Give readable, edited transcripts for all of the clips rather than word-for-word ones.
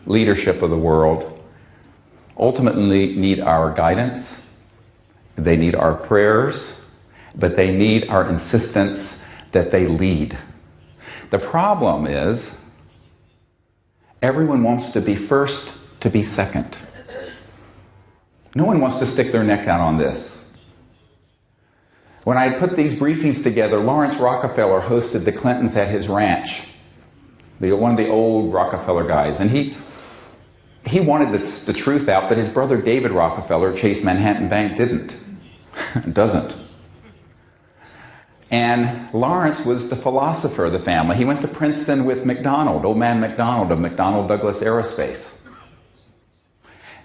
leadership of the world ultimately need our guidance, they need our prayers, but they need our insistence that they lead. The problem is, everyone wants to be first to be second. No one wants to stick their neck out on this. When I put these briefings together, Lawrence Rockefeller hosted the Clintons at his ranch, one of the old Rockefeller guys, and he wanted the truth out, but his brother David Rockefeller, Chase Manhattan Bank, doesn't. And Lawrence was the philosopher of the family. He went to Princeton with McDonald, old man McDonald of McDonnell Douglas Aerospace.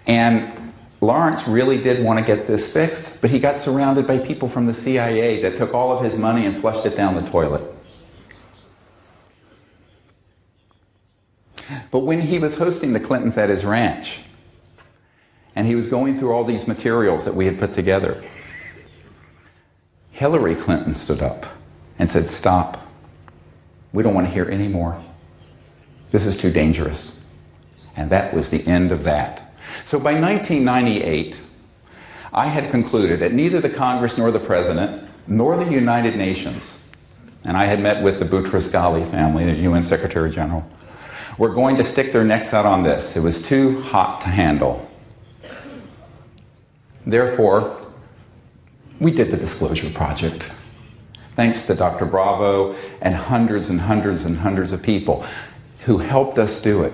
And Lawrence really did want to get this fixed, but he got surrounded by people from the CIA that took all of his money and flushed it down the toilet. But when he was hosting the Clintons at his ranch, and he was going through all these materials that we had put together, Hillary Clinton stood up and said, "Stop. We don't want to hear any more. This is too dangerous." And that was the end of that. So by 1998, I had concluded that neither the Congress nor the President nor the United Nations, and I had met with the Boutros-Ghali family, the UN Secretary General, were going to stick their necks out on this. It was too hot to handle. Therefore, we did the Disclosure Project. Thanks to Dr. Bravo and hundreds and hundreds and hundreds of people who helped us do it.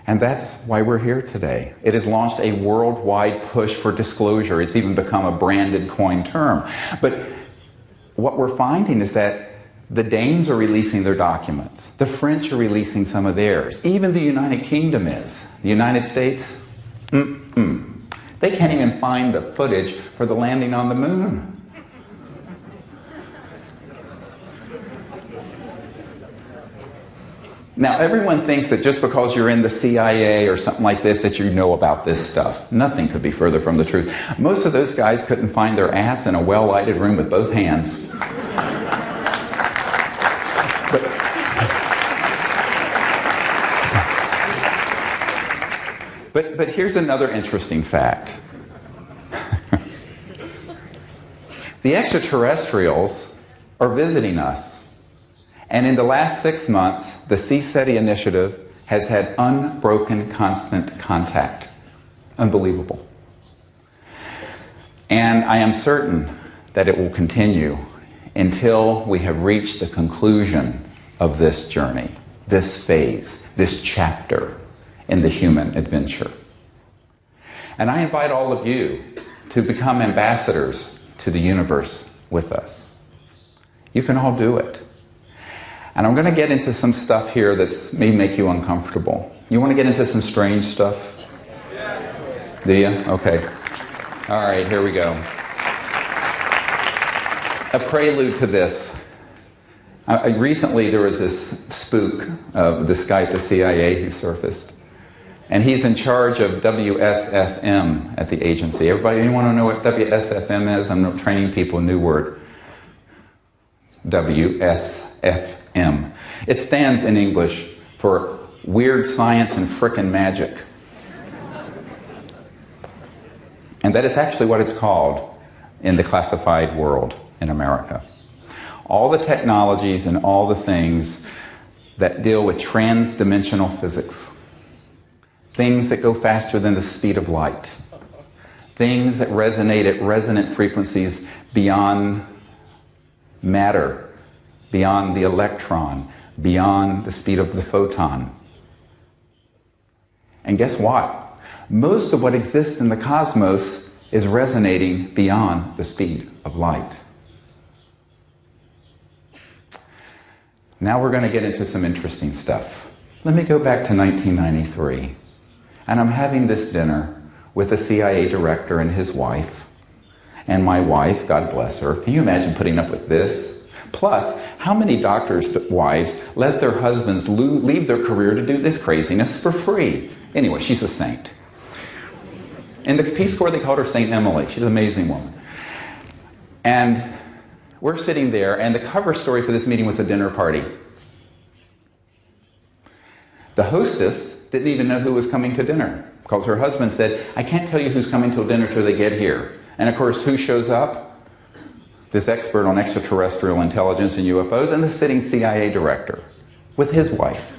And that's why we're here today. It has launched a worldwide push for disclosure. It's even become a branded coin term. But what we're finding is that the Danes are releasing their documents. The French are releasing some of theirs. Even the United Kingdom is. The United States? They can't even find the footage for the landing on the moon. Now, everyone thinks that just because you're in the CIA or something like this that you know about this stuff. Nothing could be further from the truth. Most of those guys couldn't find their ass in a well-lighted room with both hands. But here's another interesting fact. The extraterrestrials are visiting us. And in the last 6 months, the CSETI initiative has had unbroken, constant contact. Unbelievable. And I am certain that it will continue until we have reached the conclusion of this journey, this phase, this chapter in the human adventure. And I invite all of you to become ambassadors to the universe with us. You can all do it. And I'm going to get into some stuff here that may make you uncomfortable. You want to get into some strange stuff? Yes. Do you? Okay. All right, here we go. A prelude to this. Recently there was this spook of this guy at the CIA who surfaced. And he's in charge of WSFM at the agency. Everybody, anyone want to know what WSFM is? I'm training people a new word. WSFM. It stands in English for Weird Science and Frickin' Magic. And that is actually what it's called in the classified world in America. All the technologies and all the things that deal with trans-dimensional physics. Things that go faster than the speed of light. Things that resonate at resonant frequencies beyond matter, beyond the electron, beyond the speed of the photon. And guess what? Most of what exists in the cosmos is resonating beyond the speed of light. Now we're going to get into some interesting stuff. Let me go back to 1993. And I'm having this dinner with a CIA director and his wife. And my wife, God bless her, can you imagine putting up with this? Plus, how many doctors' wives let their husbands leave their career to do this craziness for free? Anyway, she's a saint. In the Peace Corps, they called her Saint Emily. She's an amazing woman. And we're sitting there, and the cover story for this meeting was a dinner party. The hostess didn't even know who was coming to dinner because her husband said, I can't tell you who's coming to dinner till they get here. And of course, who shows up? This expert on extraterrestrial intelligence and UFOs and the sitting CIA director with his wife.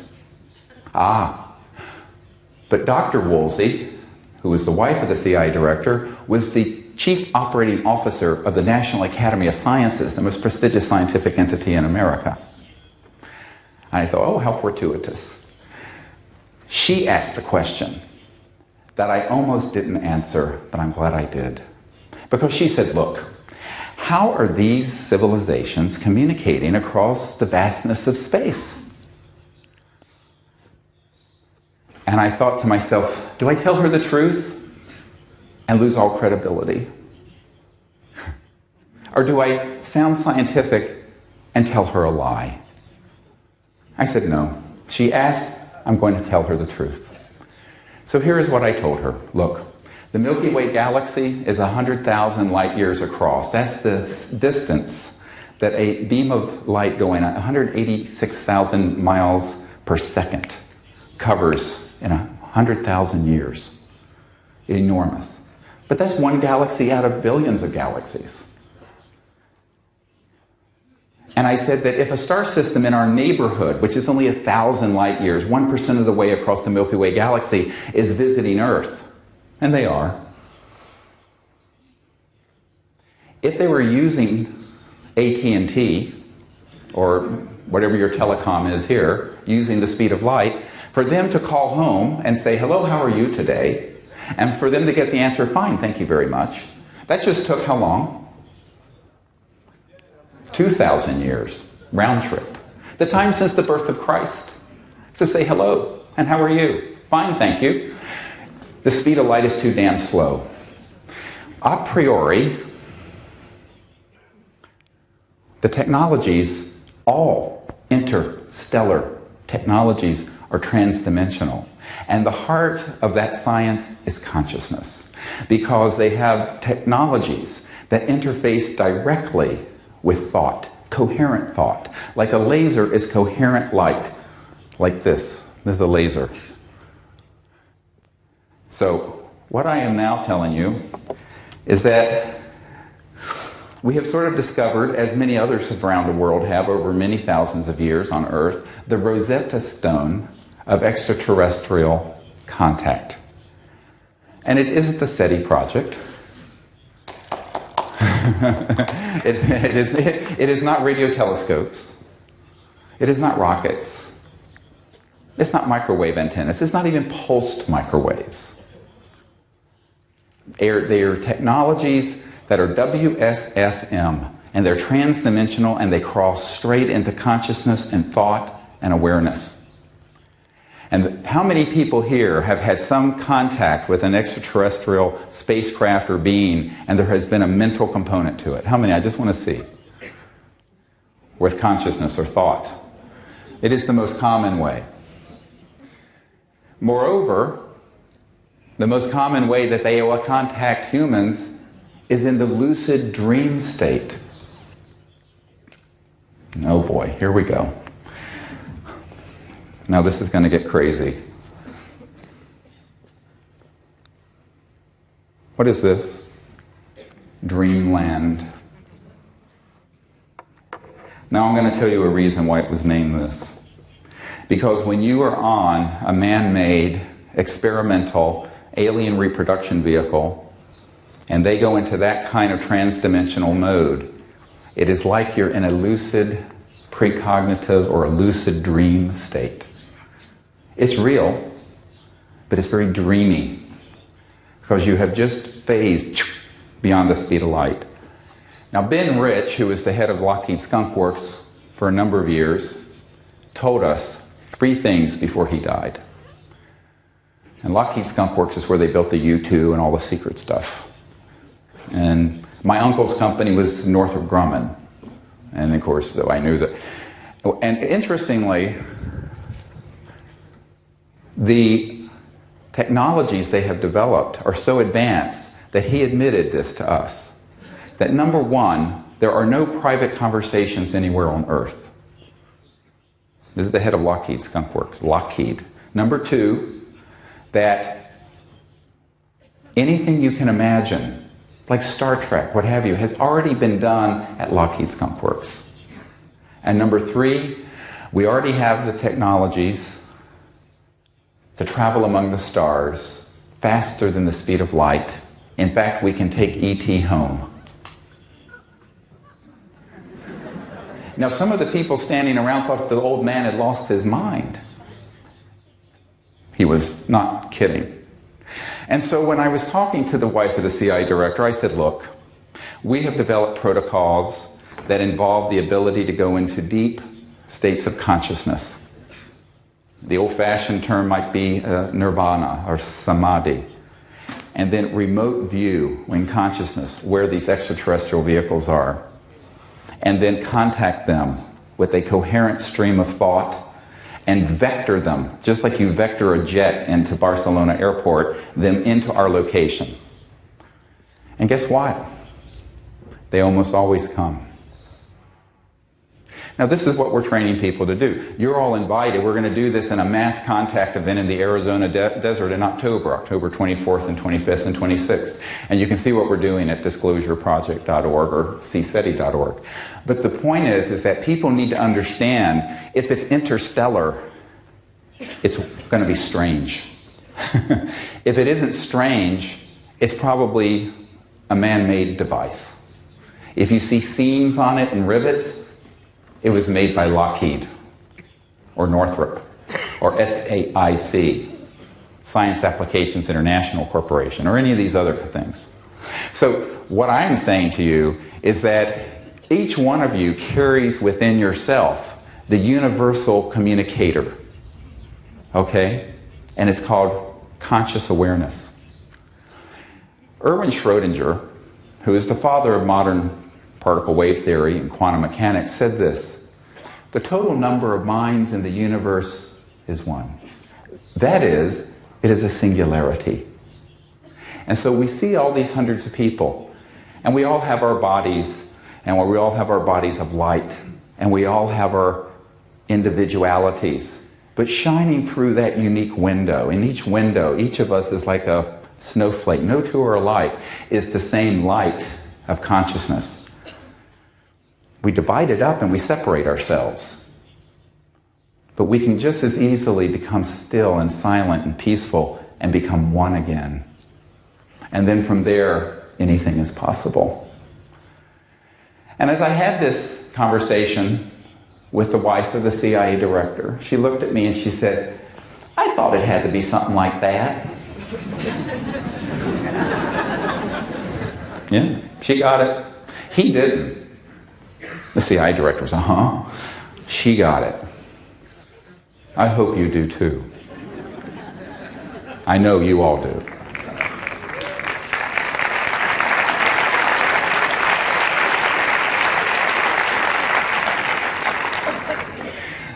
But Dr. Woolsey, who was the wife of the CIA director, was the chief operating officer of the National Academy of Sciences, the most prestigious scientific entity in America. And I thought, oh, how fortuitous. She asked the question that I almost didn't answer, but I'm glad I did. Because she said, look, how are these civilizations communicating across the vastness of space? And I thought to myself, do I tell her the truth and lose all credibility? Or do I sound scientific and tell her a lie? I said no. She asked, I'm going to tell her the truth. So here is what I told her. Look, the Milky Way galaxy is 100,000 light years across. That's the distance that a beam of light going at 186,000 miles per second covers in 100,000 years. Enormous. But that's one galaxy out of billions of galaxies. And I said that if a star system in our neighborhood, which is only 1,000 light years, 1% of the way across the Milky Way galaxy, is visiting Earth, and they are, if they were using AT&T, or whatever your telecom is here, using the speed of light, for them to call home and say, hello, how are you today? And for them to get the answer, fine, thank you very much. That just took how long? 2,000 years, round trip. The time since the birth of Christ. To say hello, and how are you? Fine, thank you. The speed of light is too damn slow. A priori, the technologies, all interstellar technologies, are transdimensional. And the heart of that science is consciousness, because they have technologies that interface directly with thought, coherent thought. Like a laser is coherent light, like this. This is a laser. So what I am now telling you is that we have sort of discovered, as many others around the world have over many thousands of years on Earth, the Rosetta Stone of extraterrestrial contact. And it isn't the SETI project. It is not radio telescopes. It is not rockets. It's not microwave antennas. It's not even pulsed microwaves. They are technologies that are WSFM, and they're transdimensional, and they cross straight into consciousness and thought and awareness. And how many people here have had some contact with an extraterrestrial spacecraft or being, and there has been a mental component to it? How many? I just want to see. With consciousness or thought. It is the most common way. Moreover, the most common way that they will contact humans is in the lucid dream state. Oh boy, here we go. Now this is going to get crazy. What is this? Dreamland. Now I'm going to tell you a reason why it was named this. Because when you are on a man-made, experimental, alien reproduction vehicle, and they go into that kind of trans-dimensional mode, it is like you're in a lucid, precognitive, or a lucid dream state. It's real, but it's very dreamy, because you have just phased beyond the speed of light. Now, Ben Rich, who was the head of Lockheed Skunk Works for a number of years, told us 3 things before he died. And Lockheed Skunk Works is where they built the U-2 and all the secret stuff. And my uncle's company was Northrop Grumman. And of course, though I knew that. And interestingly, the technologies they have developed are so advanced that he admitted this to us. That number one, there are no private conversations anywhere on Earth. This is the head of Lockheed Skunk Works, Lockheed. Number two, that anything you can imagine, like Star Trek, what have you, has already been done at Lockheed Skunk Works. And number 3, we already have the technologies to travel among the stars faster than the speed of light. In fact, we can take E.T. home. Now, some of the people standing around thought the old man had lost his mind. He was not kidding. And so when I was talking to the wife of the CIA director, I said, look, we have developed protocols that involve the ability to go into deep states of consciousness. The old-fashioned term might be nirvana or samadhi. And then remote view in consciousness where these extraterrestrial vehicles are. And then contact them with a coherent stream of thought and vector them, just like you vector a jet into Barcelona airport, them into our location. And guess what? They almost always come. Now, this is what we're training people to do. You're all invited. We're going to do this in a mass contact event in the Arizona desert in October 24th and 25th and 26th. And you can see what we're doing at disclosureproject.org or cseti.org. But the point is that people need to understand if it's interstellar, it's going to be strange. If it isn't strange, it's probably a man-made device. If you see seams on it and rivets, it was made by Lockheed or Northrop or SAIC, Science Applications International Corporation, or any of these other things. So what I'm saying to you is that each one of you carries within yourself the universal communicator, okay? And it's called conscious awareness. Erwin Schrödinger, who is the father of modern particle wave theory and quantum mechanics, said this: the total number of minds in the universe is 1. That is, it is a singularity. And so we see all these hundreds of people, and we all have our bodies, and we all have our bodies of light, and we all have our individualities. But shining through that unique window, in each window, each of us is like a snowflake. No two are alike. Is the same light of consciousness. We divide it up and we separate ourselves. But we can just as easily become still and silent and peaceful and become one again. And then from there, anything is possible. And as I had this conversation with the wife of the CIA director, she looked at me and she said, I thought it had to be something like that. Yeah, she got it. He didn't. The CIA director was, she got it. I hope you do too. I know you all do.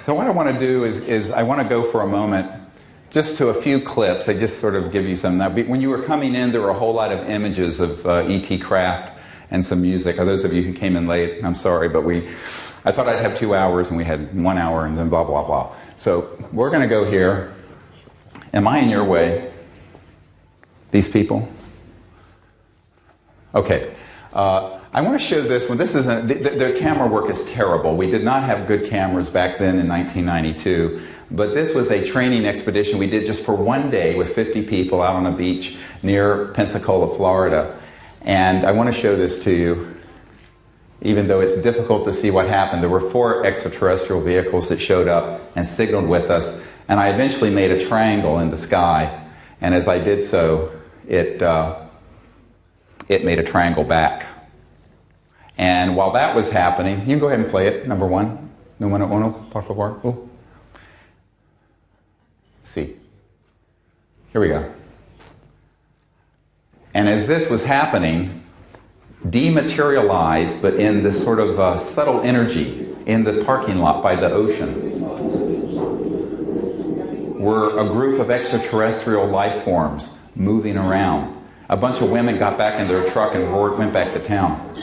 So what I want to do is I want to go for a moment just to a few clips. They just sort of give you some. Now, when you were coming in, there were a whole lot of images of E.T. craft and some music. Those of you who came in late, I'm sorry, but I thought I'd have 2 hours and we had 1 hour and then blah, blah, blah. So we're going to go here. Am I in your way? These people? Okay. I want to show this one. This is the camera work is terrible. We did not have good cameras back then in 1992, but this was a training expedition we did just for 1 day with 50 people out on a beach near Pensacola, Florida. And I want to show this to you, even though it's difficult to see what happened. There were 4 extraterrestrial vehicles that showed up and signaled with us, and I eventually made a triangle in the sky, and as I did so, it made a triangle back. And while that was happening, you can go ahead and play it, number 1. Número 1, por favor. Oh. See. Here we go. And as this was happening, dematerialized, but in this sort of subtle energy in the parking lot by the ocean, were a group of extraterrestrial life forms moving around. A bunch of women got back in their truck and went back to town.